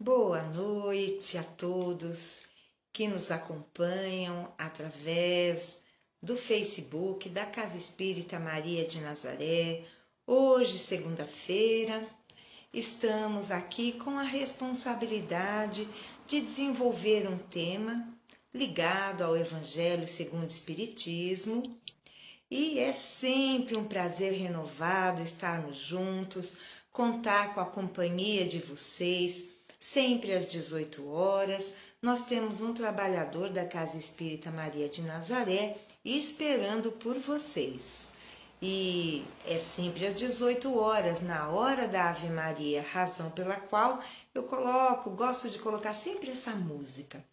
Boa noite a todos que nos acompanham através do Facebook da Casa Espírita Maria de Nazaré. Hoje, segunda-feira, estamos aqui com a responsabilidade de desenvolver um tema ligado ao Evangelho segundo o Espiritismo. E é sempre um prazer renovado estarmos juntos, contar com a companhia de vocês, sempre às 18 horas. Nós temos um trabalhador da Casa Espírita Maria de Nazaré esperando por vocês. E é sempre às 18 horas, na hora da Ave Maria, razão pela qual eu gosto de colocar sempre essa música.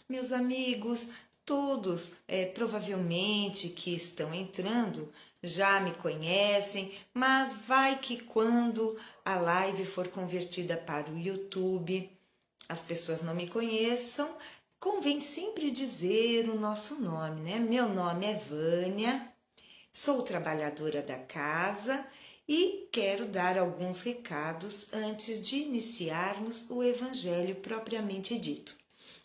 Meus amigos, todos provavelmente que estão entrando já me conhecem, mas vai que quando a live for convertida para o YouTube, as pessoas não me conheçam, convém sempre dizer o nosso nome, né? Meu nome é Vânia, sou trabalhadora da casa e quero dar alguns recados antes de iniciarmos o Evangelho propriamente dito.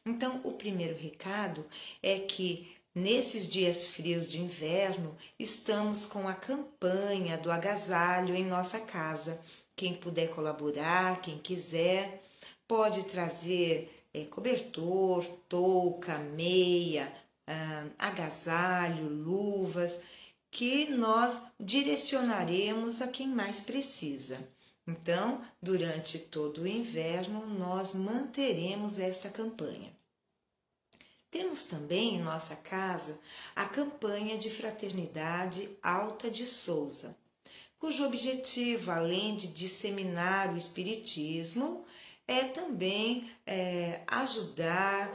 Então, o primeiro recado é que nesses dias frios de inverno, estamos com a campanha do agasalho em nossa casa. Quem puder colaborar, quem quiser, pode trazer cobertor, touca, meia, agasalho, luvas, que nós direcionaremos a quem mais precisa. Então, durante todo o inverno, nós manteremos esta campanha. Temos também em nossa casa a campanha de Fraternidade Alta de Souza, cujo objetivo, além de disseminar o Espiritismo, é também ajudar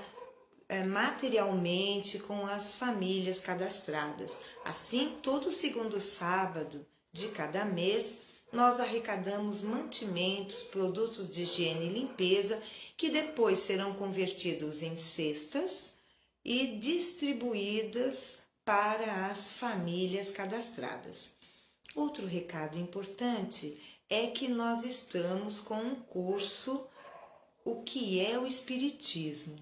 materialmente com as famílias cadastradas. Assim, todo segundo sábado de cada mês, nós arrecadamos mantimentos, produtos de higiene e limpeza, que depois serão convertidos em cestas e distribuídas para as famílias cadastradas. Outro recado importante é que nós estamos com um curso, O que é o Espiritismo?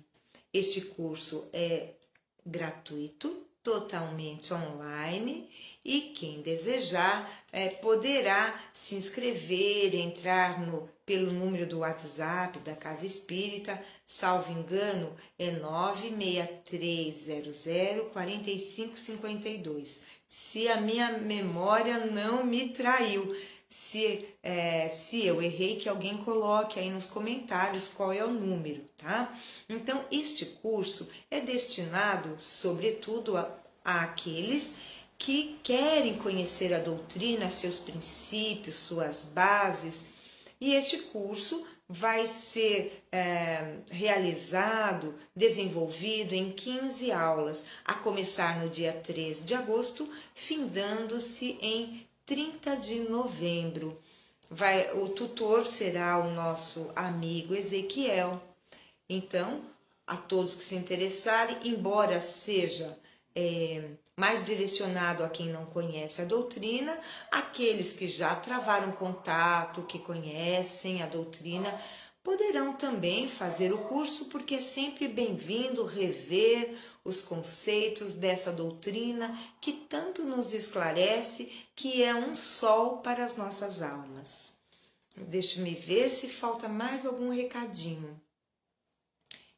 Este curso é gratuito, totalmente online, e quem desejar poderá se inscrever, entrar pelo número do WhatsApp da Casa Espírita, salvo engano, é 963004552. Se a minha memória não me traiu, se eu errei, que alguém coloque aí nos comentários qual é o número, tá? Então, este curso é destinado, sobretudo, àqueles que querem conhecer a doutrina, seus princípios, suas bases, e este curso vai ser realizado, desenvolvido em 15 aulas, a começar no dia 3 de agosto, findando-se em 30 de novembro. O tutor será o nosso amigo Ezequiel. Então, a todos que se interessarem, embora seja mais direcionado a quem não conhece a doutrina, aqueles que já travaram contato, que conhecem a doutrina, poderão também fazer o curso, porque é sempre bem-vindo rever os conceitos dessa doutrina que tanto nos esclarece, que é um sol para as nossas almas. Deixa-me ver se falta mais algum recadinho.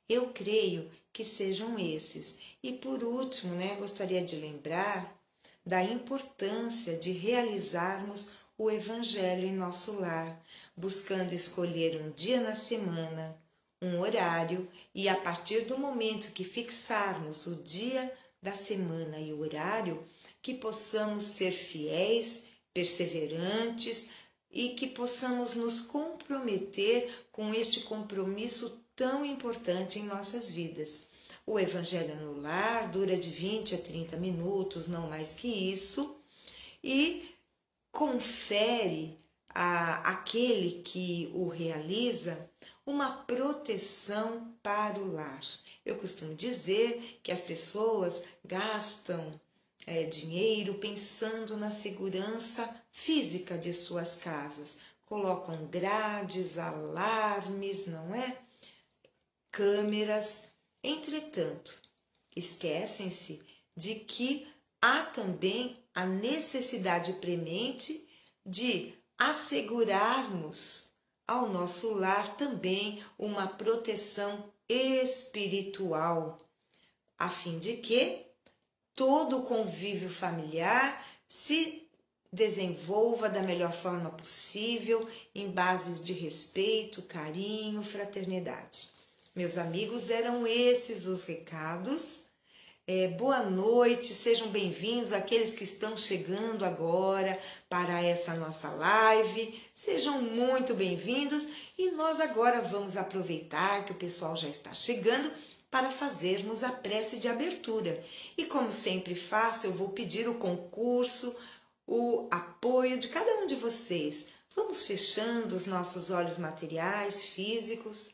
Eu creio que sejam esses. E por último, gostaria de lembrar da importância de realizarmos o Evangelho em nosso lar, buscando escolher um dia na semana, um horário, e a partir do momento que fixarmos o dia da semana e o horário, que possamos ser fiéis, perseverantes e que possamos nos comprometer com este compromisso tão importante em nossas vidas. O Evangelho no Lar dura de 20 a 30 minutos, não mais que isso, e confere àquele que o realiza uma proteção para o lar. Eu costumo dizer que as pessoas gastam dinheiro pensando na segurança física de suas casas, colocam grades, alarmes, não é? câmeras. Entretanto, esquecem-se de que há também a necessidade premente de assegurarmos ao nosso lar também uma proteção espiritual, a fim de que todo o convívio familiar se desenvolva da melhor forma possível, em bases de respeito, carinho, fraternidade. Meus amigos, eram esses os recados. Boa noite, sejam bem-vindos aqueles que estão chegando agora para essa nossa live. Sejam muito bem-vindos e nós agora vamos aproveitar que o pessoal já está chegando para fazermos a prece de abertura. E como sempre faço, eu vou pedir o concurso, o apoio de cada um de vocês. Vamos fechando os nossos olhos materiais, físicos,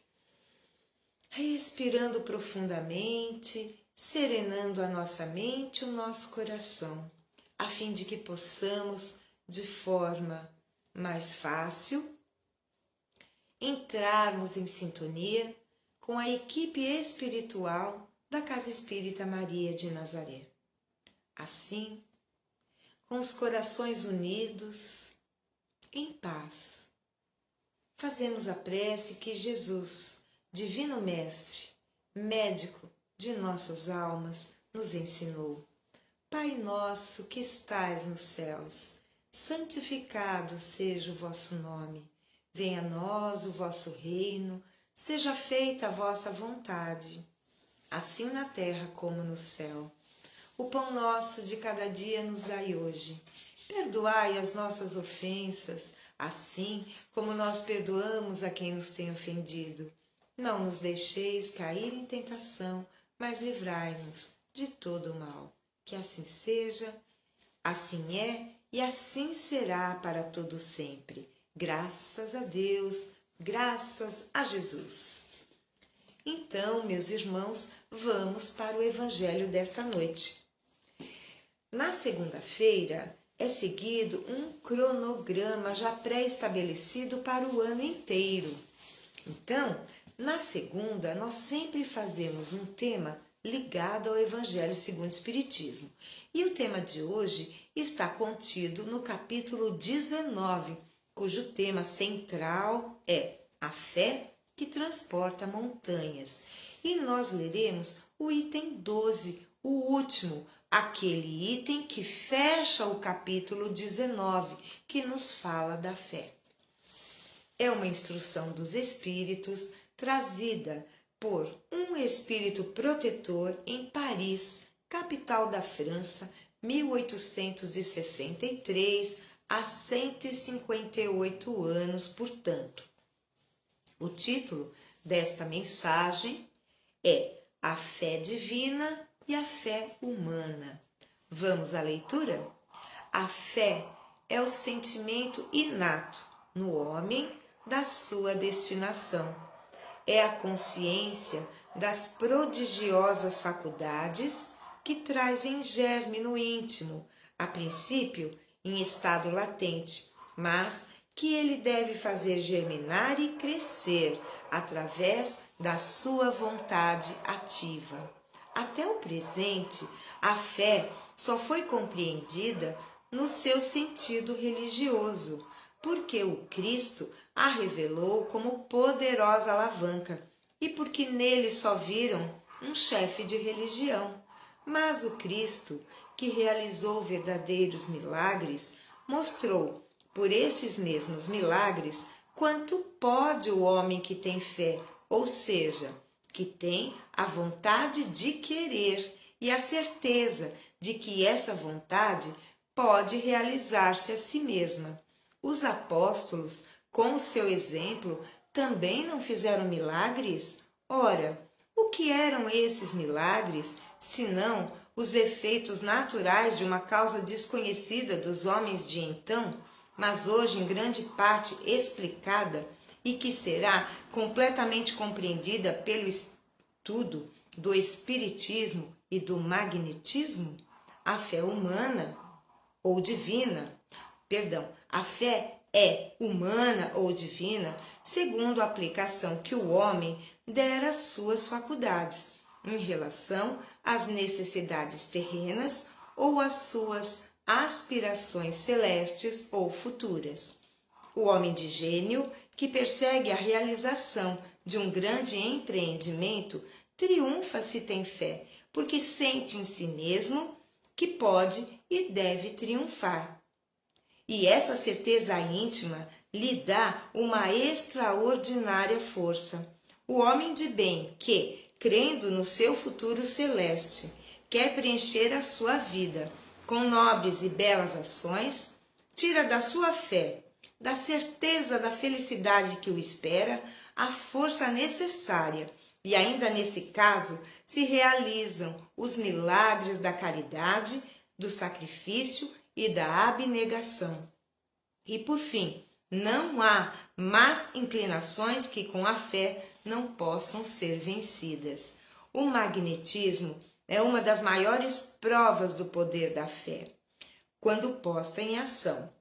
respirando profundamente, serenando a nossa mente e o nosso coração, a fim de que possamos, de forma mais fácil, entrarmos em sintonia com a equipe espiritual da Casa Espírita Maria de Nazaré. Assim, com os corações unidos, em paz, fazemos a prece que Jesus, Divino Mestre, médico de nossas almas, nos ensinou. Pai nosso que estais nos céus, santificado seja o vosso nome. Venha a nós o vosso reino, seja feita a vossa vontade, assim na terra como no céu. O pão nosso de cada dia nos dai hoje. Perdoai as nossas ofensas, assim como nós perdoamos a quem nos tem ofendido. Não nos deixeis cair em tentação, mas livrai-nos de todo o mal. Que assim seja, assim é e assim será para todo sempre. Graças a Deus, graças a Jesus. Então, meus irmãos, vamos para o Evangelho desta noite. Na segunda-feira é seguido um cronograma já pré-estabelecido para o ano inteiro. Então, na segunda, nós sempre fazemos um tema ligado ao Evangelho segundo o Espiritismo. E o tema de hoje está contido no capítulo 19, cujo tema central é a fé que transporta montanhas. E nós leremos o item 12, o último, aquele item que fecha o capítulo 19, que nos fala da fé. É uma instrução dos Espíritos trazida por um espírito protetor em Paris, capital da França, 1863, há 158 anos, portanto. O título desta mensagem é A Fé Divina e a Fé Humana. Vamos à leitura? A fé é o sentimento inato no homem da sua destinação. É a consciência das prodigiosas faculdades que traz em germe no íntimo, a princípio em estado latente, mas que ele deve fazer germinar e crescer através da sua vontade ativa. Até o presente, a fé só foi compreendida no seu sentido religioso, porque o Cristo a revelou como poderosa alavanca e porque nele só viram um chefe de religião. Mas o Cristo, que realizou verdadeiros milagres, mostrou por esses mesmos milagres quanto pode o homem que tem fé, ou seja, que tem a vontade de querer e a certeza de que essa vontade pode realizar-se a si mesma. Os apóstolos, com o seu exemplo, também não fizeram milagres? Ora, o que eram esses milagres, senão os efeitos naturais de uma causa desconhecida dos homens de então, mas hoje em grande parte explicada e que será completamente compreendida pelo estudo do espiritismo e do magnetismo? A fé humana ou divina, a fé é humana ou divina segundo a aplicação que o homem dera às suas faculdades, em relação às necessidades terrenas ou às suas aspirações celestes ou futuras. O homem de gênio, que persegue a realização de um grande empreendimento, triunfa se tem fé, porque sente em si mesmo que pode e deve triunfar. E essa certeza íntima lhe dá uma extraordinária força. O homem de bem que, crendo no seu futuro celeste, quer preencher a sua vida com nobres e belas ações, tira da sua fé, da certeza da felicidade que o espera, a força necessária, e ainda nesse caso se realizam os milagres da caridade, do sacrifício e da abnegação. E por fim, não há más inclinações que com a fé não possam ser vencidas. O magnetismo é uma das maiores provas do poder da fé, quando posta em ação.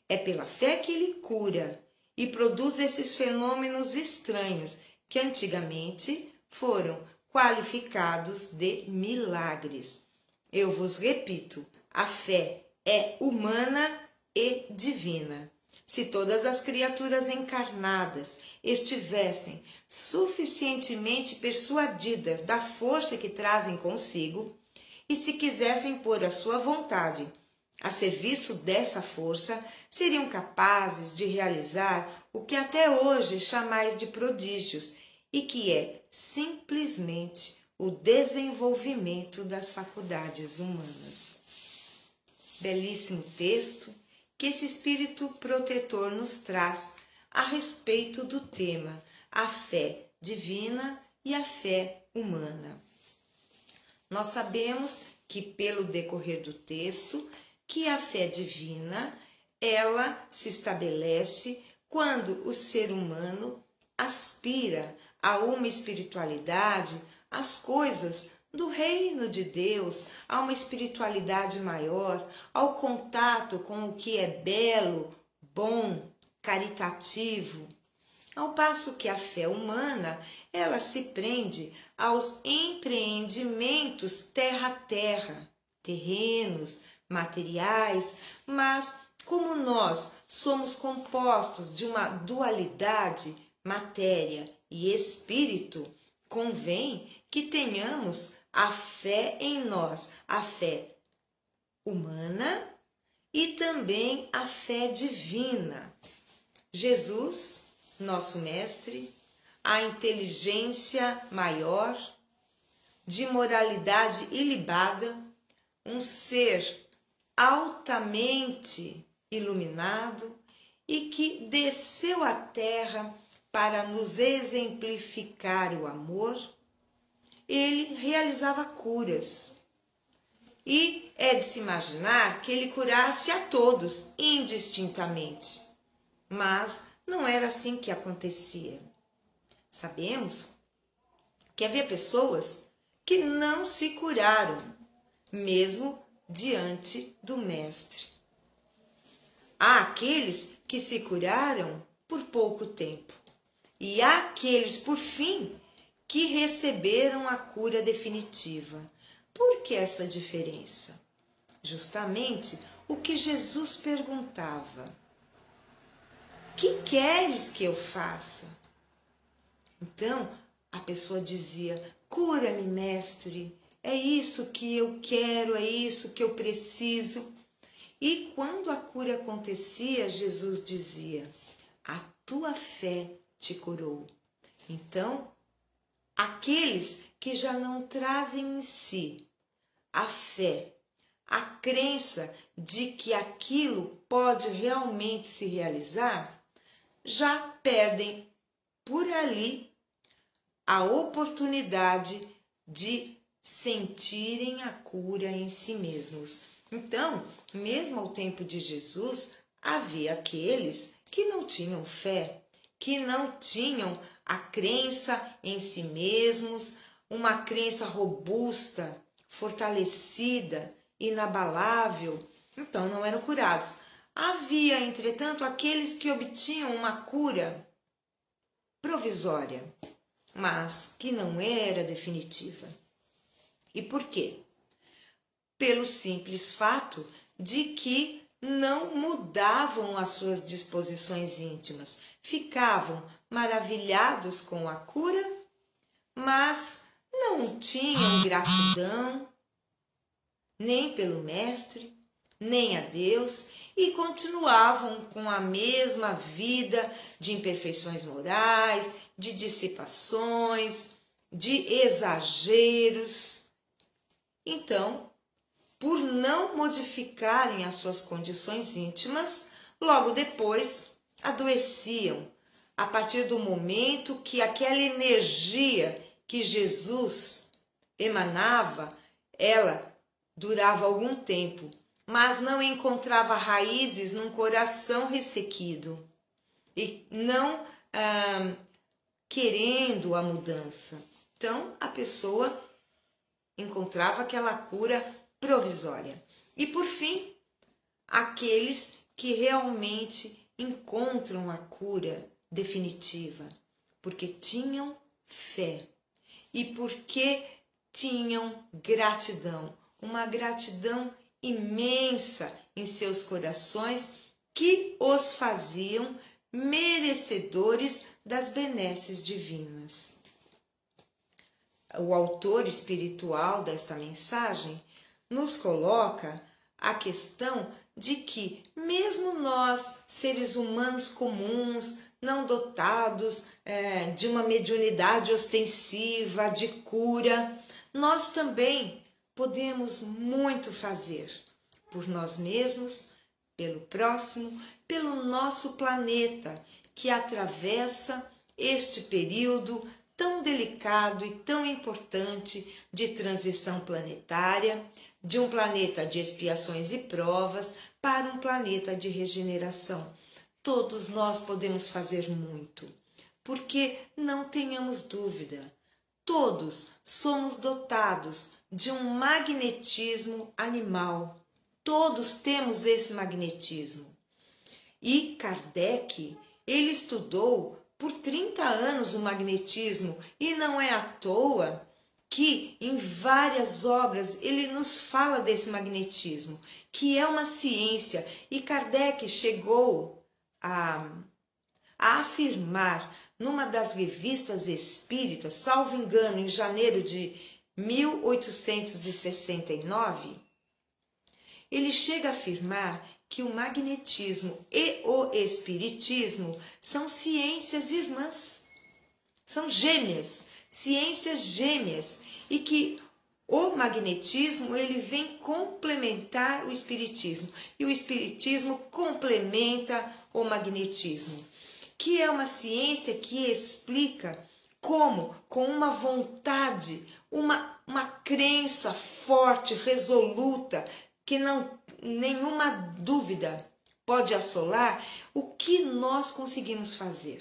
É pela fé que ele cura e produz esses fenômenos estranhos que antigamente foram qualificados de milagres. Eu vos repito, a fé é humana e divina. Se todas as criaturas encarnadas estivessem suficientemente persuadidas da força que trazem consigo e se quisessem pôr a sua vontade a serviço dessa força, seriam capazes de realizar o que até hoje chamais de prodígios e que é simplesmente o desenvolvimento das faculdades humanas. Belíssimo texto que esse espírito protetor nos traz a respeito do tema a fé divina e a fé humana. Nós sabemos que pelo decorrer do texto que a fé divina ela se estabelece quando o ser humano aspira a uma espiritualidade, às coisas do reino de Deus, a uma espiritualidade maior, ao contato com o que é belo, bom, caritativo. Ao passo que a fé humana, ela se prende aos empreendimentos terra a terra, terrenos, materiais, mas como nós somos compostos de uma dualidade, matéria e espírito, convém que tenhamos a fé em nós, a fé humana e também a fé divina. Jesus, nosso mestre, a inteligência maior, de moralidade ilibada, um ser altamente iluminado e que desceu à terra para nos exemplificar o amor, ele realizava curas. E é de se imaginar que ele curasse a todos, indistintamente. Mas não era assim que acontecia. Sabemos que havia pessoas que não se curaram, mesmo diante do Mestre. Há aqueles que se curaram por pouco tempo, e há aqueles, por fim, que receberam a cura definitiva. Por que essa diferença? Justamente o que Jesus perguntava: que queres que eu faça? Então, a pessoa dizia: cura-me, mestre, é isso que eu quero, é isso que eu preciso. E quando a cura acontecia, Jesus dizia: a tua fé te curou. Então, aqueles que já não trazem em si a fé, a crença de que aquilo pode realmente se realizar, já perdem por ali a oportunidade de sentirem a cura em si mesmos. Então, mesmo ao tempo de Jesus, havia aqueles que não tinham fé, que não tinham a crença em si mesmos, uma crença robusta, fortalecida, inabalável, então não eram curados. Havia, entretanto, aqueles que obtinham uma cura provisória. mas que não era definitiva. E por quê? Pelo simples fato de que não mudavam as suas disposições íntimas, ficavam maravilhados com a cura, mas não tinham gratidão nem pelo Mestre, nem a Deus, e continuavam com a mesma vida de imperfeições morais, de dissipações, de exageros. Então, por não modificarem as suas condições íntimas, logo depois adoeciam, a partir do momento que aquela energia que Jesus emanava, ela durava algum tempo, mas não encontrava raízes num coração ressequido e não querendo a mudança. Então, a pessoa encontrava aquela cura provisória. E, por fim, aqueles que realmente encontram a cura definitiva, porque tinham fé e porque tinham gratidão, uma gratidão imensa em seus corações que os faziam merecedores das benesses divinas. O autor espiritual desta mensagem nos coloca a questão de que, mesmo nós, seres humanos comuns, não dotados de uma mediunidade ostensiva, de cura, nós também podemos muito fazer por nós mesmos, pelo próximo, pelo nosso planeta, que atravessa este período tão delicado e tão importante de transição planetária, de um planeta de expiações e provas para um planeta de regeneração. Todos nós podemos fazer muito, porque não tenhamos dúvida, todos somos dotados de um magnetismo animal. Todos temos esse magnetismo. E Kardec, ele estudou por 30 anos o magnetismo e não é à toa que em várias obras ele nos fala desse magnetismo, que é uma ciência, e Kardec chegou a afirmar numa das revistas espíritas, salvo engano, em janeiro de 1869, ele chega a afirmar que o magnetismo e o espiritismo são ciências irmãs, são gêmeas, ciências gêmeas, e que o magnetismo ele vem complementar o espiritismo e o espiritismo complementa o magnetismo, que é uma ciência que explica como, com uma vontade, uma crença forte, resoluta, que não nenhuma dúvida pode assolar, o que nós conseguimos fazer.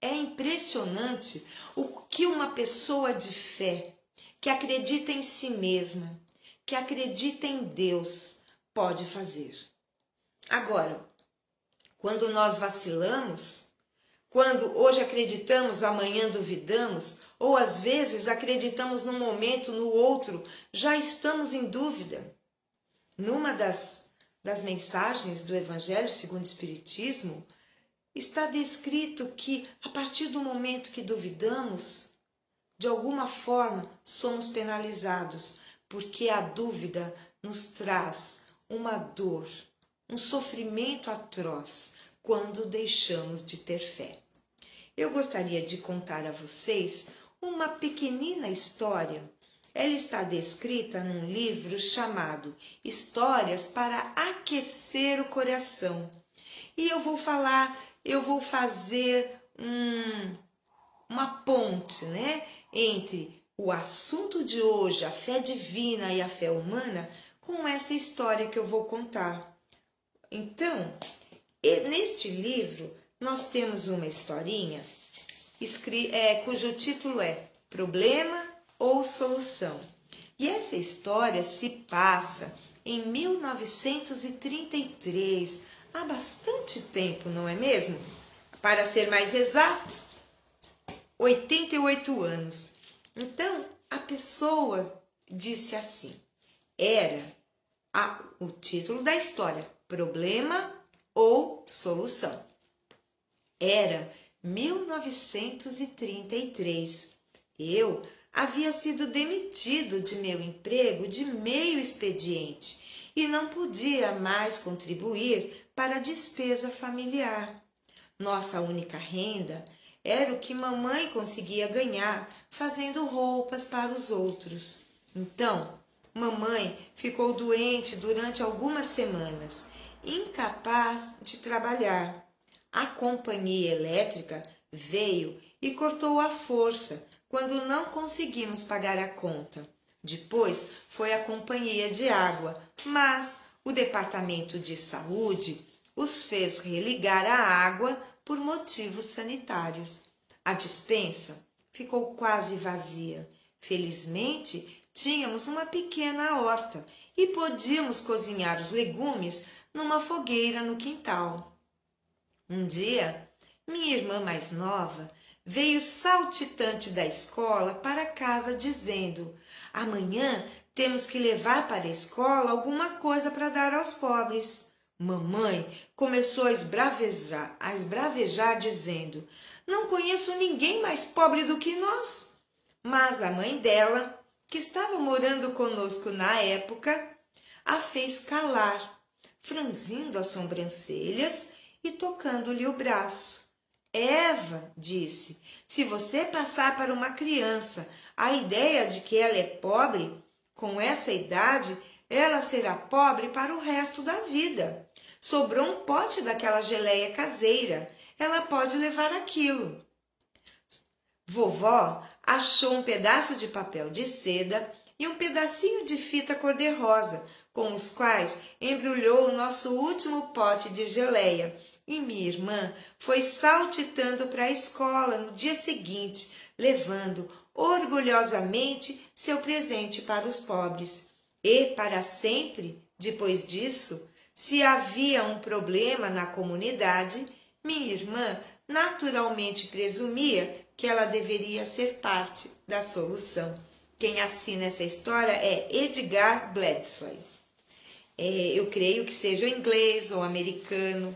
É impressionante o que uma pessoa de fé, que acredita em si mesma, que acredita em Deus, pode fazer. Agora, quando nós vacilamos, quando hoje acreditamos, amanhã duvidamos, ou às vezes acreditamos num momento, no outro, já estamos em dúvida. Numa das mensagens do Evangelho segundo o Espiritismo, está descrito que a partir do momento que duvidamos, de alguma forma somos penalizados, porque a dúvida nos traz uma dor, um sofrimento atroz quando deixamos de ter fé. Eu gostaria de contar a vocês uma pequenina história. Ela está descrita num livro chamado Histórias para Aquecer o Coração. E eu vou fazer uma ponte, né, entre o assunto de hoje, a fé divina e a fé humana, com essa história que eu vou contar. Então, neste livro, nós temos uma historinha cujo título é Problema ou Solução. E essa história se passa em 1933, há bastante tempo, não é mesmo? Para ser mais exato, 88 anos. Então, a pessoa disse assim, o título da história, Problema ou Solução. Era 1933. Eu havia sido demitido de meu emprego de meio expediente e não podia mais contribuir para a despesa familiar. Nossa única renda era o que mamãe conseguia ganhar fazendo roupas para os outros. Então, mamãe ficou doente durante algumas semanas, incapaz de trabalhar. A companhia elétrica veio e cortou a força quando não conseguimos pagar a conta. Depois foi a companhia de água, mas o departamento de saúde os fez religar a água por motivos sanitários. A despensa ficou quase vazia. Felizmente, tínhamos uma pequena horta e podíamos cozinhar os legumes numa fogueira no quintal. Um dia, minha irmã mais nova veio saltitante da escola para casa dizendo: amanhã temos que levar para a escola alguma coisa para dar aos pobres. Mamãe começou a esbravejar dizendo: não conheço ninguém mais pobre do que nós. Mas a mãe dela, que estava morando conosco na época, a fez calar, franzindo as sobrancelhas e tocando-lhe o braço. Eva, disse, se você passar para uma criança a ideia de que ela é pobre, com essa idade, ela será pobre para o resto da vida. Sobrou um pote daquela geleia caseira, ela pode levar aquilo. Vovó achou um pedaço de papel de seda e um pedacinho de fita cor-de-rosa, com os quais embrulhou o nosso último pote de geleia, e minha irmã foi saltitando para a escola no dia seguinte, levando orgulhosamente seu presente para os pobres. E, para sempre, depois disso, se havia um problema na comunidade, minha irmã naturalmente presumia que ela deveria ser parte da solução. Quem assina essa história é Edgar Bledsoe. Eu creio que seja inglês ou americano.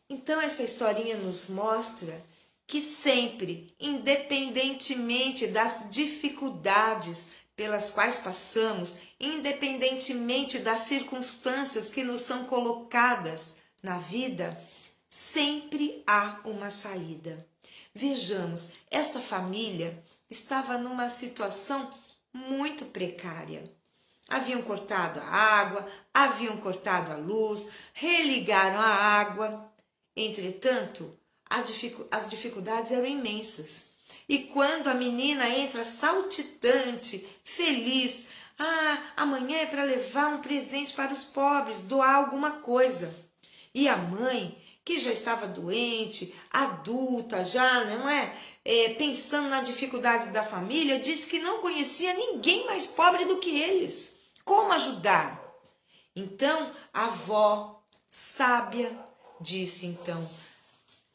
Então, essa historinha nos mostra que sempre, independentemente das dificuldades pelas quais passamos, independentemente das circunstâncias que nos são colocadas na vida, sempre há uma saída. Vejamos, esta família estava numa situação muito precária. Haviam cortado a água, haviam cortado a luz, religaram a água. Entretanto, as dificuldades eram imensas. E quando a menina entra saltitante, feliz, amanhã é para levar um presente para os pobres, doar alguma coisa. E a mãe, que já estava doente, adulta, já não pensando na dificuldade da família, disse que não conhecia ninguém mais pobre do que eles. Como ajudar? Então, a avó, sábia, disse então,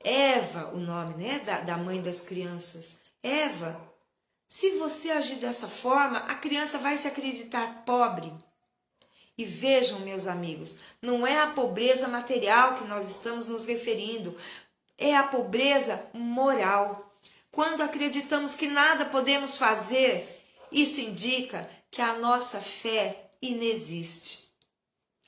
Eva, o nome da mãe das crianças, Eva, se você agir dessa forma, a criança vai se acreditar pobre. E vejam, meus amigos, não é a pobreza material que nós estamos nos referindo, é a pobreza moral. Quando acreditamos que nada podemos fazer, isso indica que a nossa fé inexiste.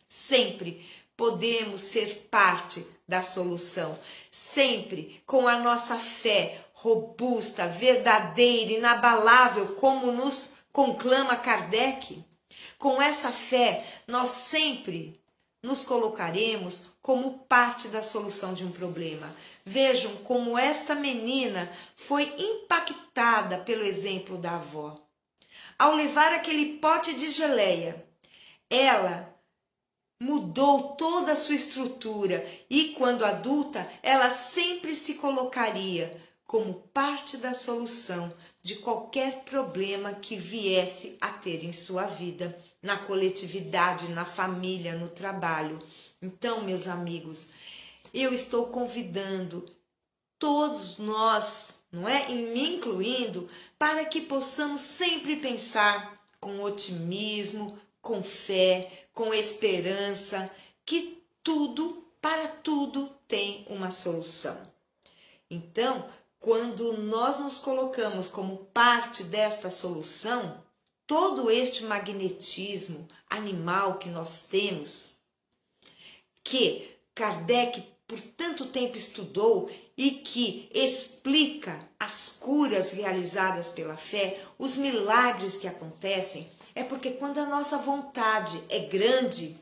Sempre podemos ser parte da solução, sempre com a nossa fé robusta, verdadeira, inabalável, como nos conclama Kardec. Com essa fé, nós sempre nos colocaremos como parte da solução de um problema. Vejam como esta menina foi impactada pelo exemplo da avó. Ao levar aquele pote de geleia, ela mudou toda a sua estrutura e, quando adulta, ela sempre se colocaria como parte da solução de qualquer problema que viesse a ter em sua vida, na coletividade, na família, no trabalho. Então, meus amigos, eu estou convidando todos nós, não é? E me incluindo, para que possamos sempre pensar com otimismo, com fé, com esperança, que tudo, para tudo, tem uma solução. Então, quando nós nos colocamos como parte desta solução, todo este magnetismo animal que nós temos, que Kardec por tanto tempo estudou e que explica as curas realizadas pela fé, os milagres que acontecem, é porque quando a nossa vontade é grande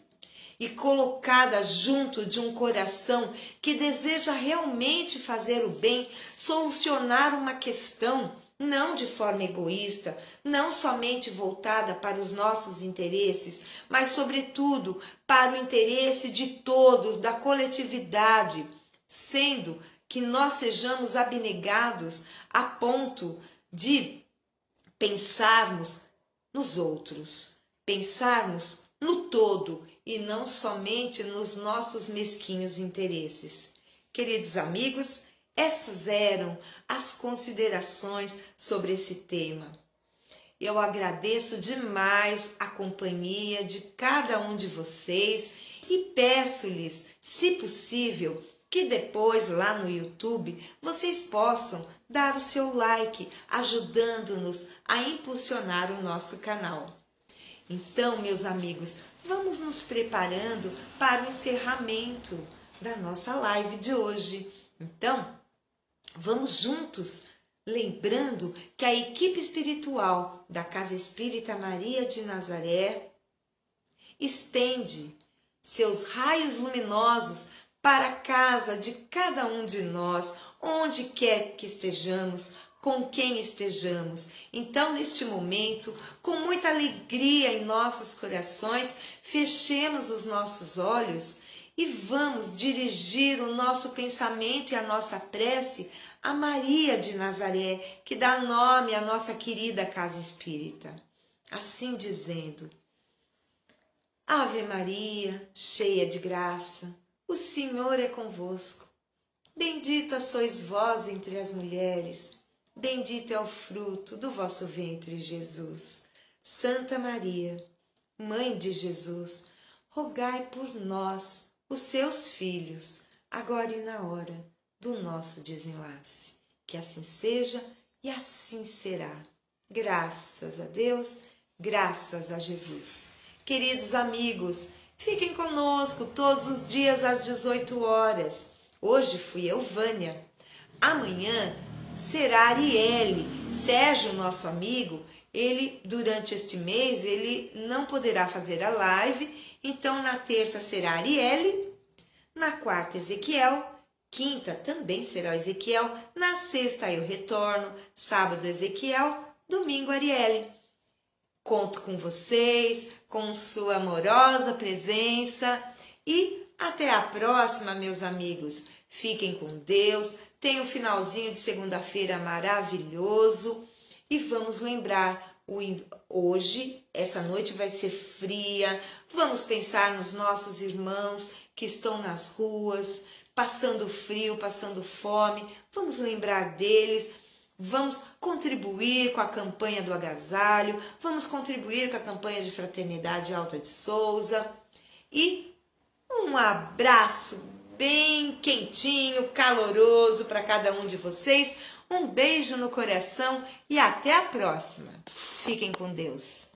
e colocada junto de um coração que deseja realmente fazer o bem, solucionar uma questão, não de forma egoísta, não somente voltada para os nossos interesses, mas sobretudo para o interesse de todos, da coletividade, sendo que nós sejamos abnegados a ponto de pensarmos nos outros, pensarmos no todo e não somente nos nossos mesquinhos interesses. Queridos amigos, essas eram as considerações sobre esse tema. Eu agradeço demais a companhia de cada um de vocês e peço-lhes, se possível, que depois lá no YouTube vocês possam dar o seu like, ajudando-nos a impulsionar o nosso canal. Então, meus amigos, vamos nos preparando para o encerramento da nossa live de hoje. Então, vamos juntos, lembrando que a equipe espiritual da Casa Espírita Maria de Nazaré estende seus raios luminosos para a casa de cada um de nós, onde quer que estejamos, com quem estejamos. Então, neste momento, com muita alegria em nossos corações, fechemos os nossos olhos e vamos dirigir o nosso pensamento e a nossa prece a Maria de Nazaré, que dá nome à nossa querida Casa Espírita. Assim dizendo: Ave Maria, cheia de graça, o Senhor é convosco. Bendita sois vós entre as mulheres, bendito é o fruto do vosso ventre, Jesus. Santa Maria, Mãe de Jesus, rogai por nós, os seus filhos, agora e na hora do nosso desenlace. Que assim seja e assim será. Graças a Deus, graças a Jesus. Queridos amigos, fiquem conosco todos os dias às 18 horas. Hoje fui eu, Vânia. Amanhã será Arielle. Sérgio, nosso amigo, ele durante este mês ele não poderá fazer a live, então na terça será Arielle, na quarta Ezequiel, quinta também será Ezequiel, na sexta eu retorno, sábado Ezequiel, domingo Arielle. Conto com vocês, com sua amorosa presença e até a próxima, meus amigos. Fiquem com Deus, tenham um finalzinho de segunda-feira maravilhoso e vamos lembrar, hoje, essa noite vai ser fria, vamos pensar nos nossos irmãos que estão nas ruas, passando frio, passando fome, vamos lembrar deles. Vamos contribuir com a campanha do agasalho, vamos contribuir com a campanha de Fraternidade Alta de Souza. E um abraço bem quentinho, caloroso para cada um de vocês. Um beijo no coração e até a próxima. Fiquem com Deus.